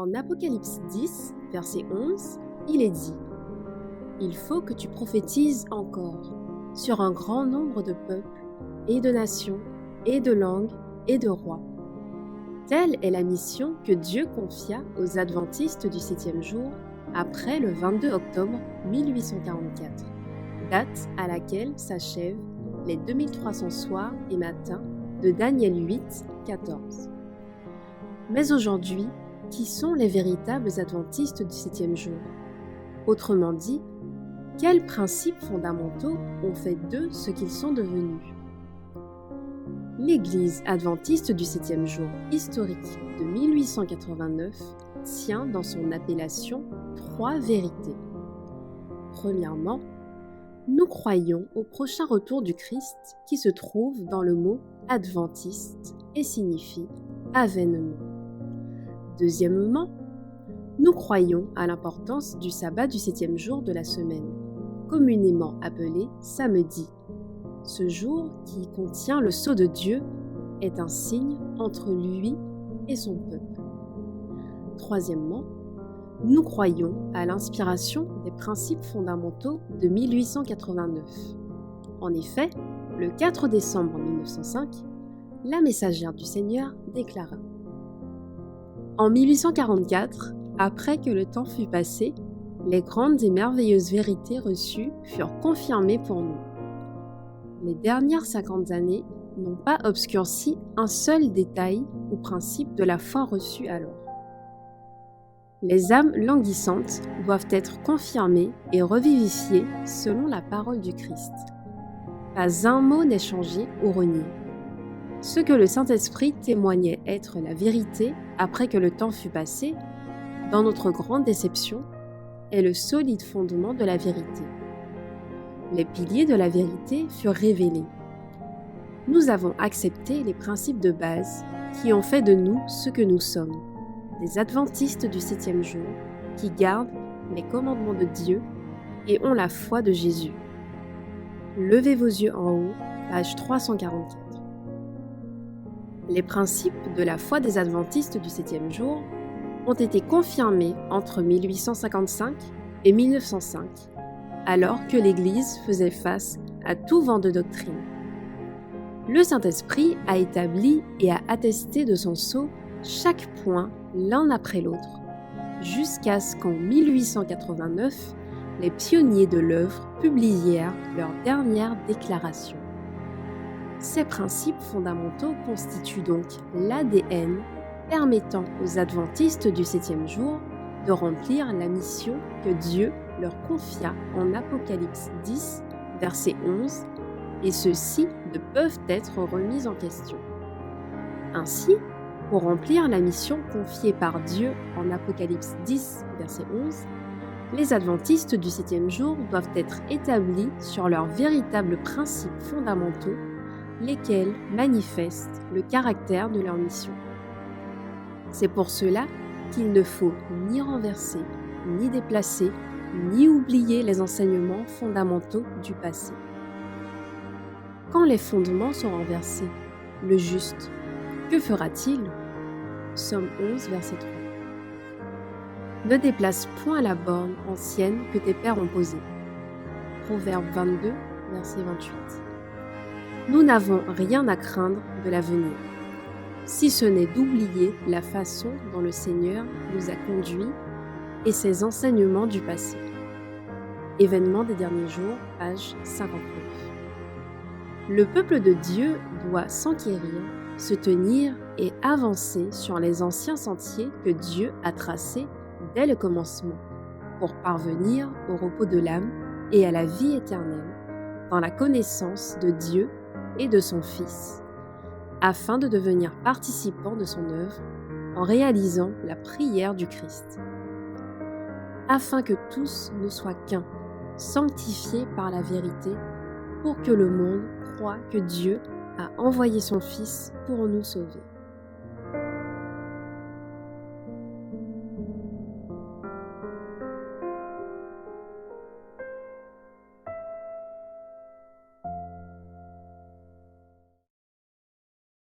En Apocalypse 10, verset 11, il est dit « Il faut que tu prophétises encore sur un grand nombre de peuples et de nations et de langues et de rois. » Telle est la mission que Dieu confia aux adventistes du 7e jour après le 22 octobre 1844, date à laquelle s'achèvent les 2300 soirs et matins de Daniel 8, 14. Mais aujourd'hui, qui sont les véritables adventistes du 7e jour? Autrement dit, quels principes fondamentaux ont fait d'eux ce qu'ils sont devenus? L'Église adventiste du 7e jour historique de 1889 tient dans son appellation 3 vérités. Premièrement, nous croyons au prochain retour du Christ qui se trouve dans le mot adventiste et signifie avènement. Deuxièmement, nous croyons à l'importance du sabbat du 7e jour de la semaine, communément appelé samedi. Ce jour, qui contient le sceau de Dieu, est un signe entre lui et son peuple. Troisièmement, nous croyons à l'inspiration des principes fondamentaux de 1889. En effet, le 4 décembre 1905, la messagère du Seigneur déclara: En 1844, après que le temps fut passé, les grandes et merveilleuses vérités reçues furent confirmées pour nous. Les dernières 50 années n'ont pas obscurci un seul détail ou principe de la foi reçue alors. Les âmes languissantes doivent être confirmées et revivifiées selon la parole du Christ. Pas un mot n'est changé ou renié. Ce que le Saint-Esprit témoignait être la vérité après que le temps fut passé, dans notre grande déception, est le solide fondement de la vérité. Les piliers de la vérité furent révélés. Nous avons accepté les principes de base qui ont fait de nous ce que nous sommes, des adventistes du 7e jour qui gardent les commandements de Dieu et ont la foi de Jésus. Levez vos yeux en haut, page 344. Les principes de la foi des adventistes du 7e jour ont été confirmés entre 1855 et 1905, alors que l'Église faisait face à tout vent de doctrine. Le Saint-Esprit a établi et a attesté de son sceau chaque point l'un après l'autre, jusqu'à ce qu'en 1889, les pionniers de l'œuvre publièrent leur dernière déclaration. Ces principes fondamentaux constituent donc l'ADN permettant aux adventistes du 7e jour de remplir la mission que Dieu leur confia en Apocalypse 10, verset 11, et ceux-ci ne peuvent être remis en question. Ainsi, pour remplir la mission confiée par Dieu en Apocalypse 10, verset 11, les adventistes du 7e jour doivent être établis sur leurs véritables principes fondamentaux, lesquels manifestent le caractère de leur mission. C'est pour cela qu'il ne faut ni renverser, ni déplacer, ni oublier les enseignements fondamentaux du passé. Quand les fondements sont renversés, le juste, que fera-t-il? Psaume 11, verset 3. Ne déplace point la borne ancienne que tes pères ont posée. Proverbe 22, verset 28. Nous n'avons rien à craindre de l'avenir, si ce n'est d'oublier la façon dont le Seigneur nous a conduits et ses enseignements du passé. Événements des derniers jours, page 59. Le peuple de Dieu doit s'enquérir, se tenir et avancer sur les anciens sentiers que Dieu a tracés dès le commencement, pour parvenir au repos de l'âme et à la vie éternelle, dans la connaissance de Dieu et de son Fils, afin de devenir participants de son œuvre en réalisant la prière du Christ. Afin que tous ne soient qu'un, sanctifiés par la vérité, pour que le monde croie que Dieu a envoyé son Fils pour nous sauver.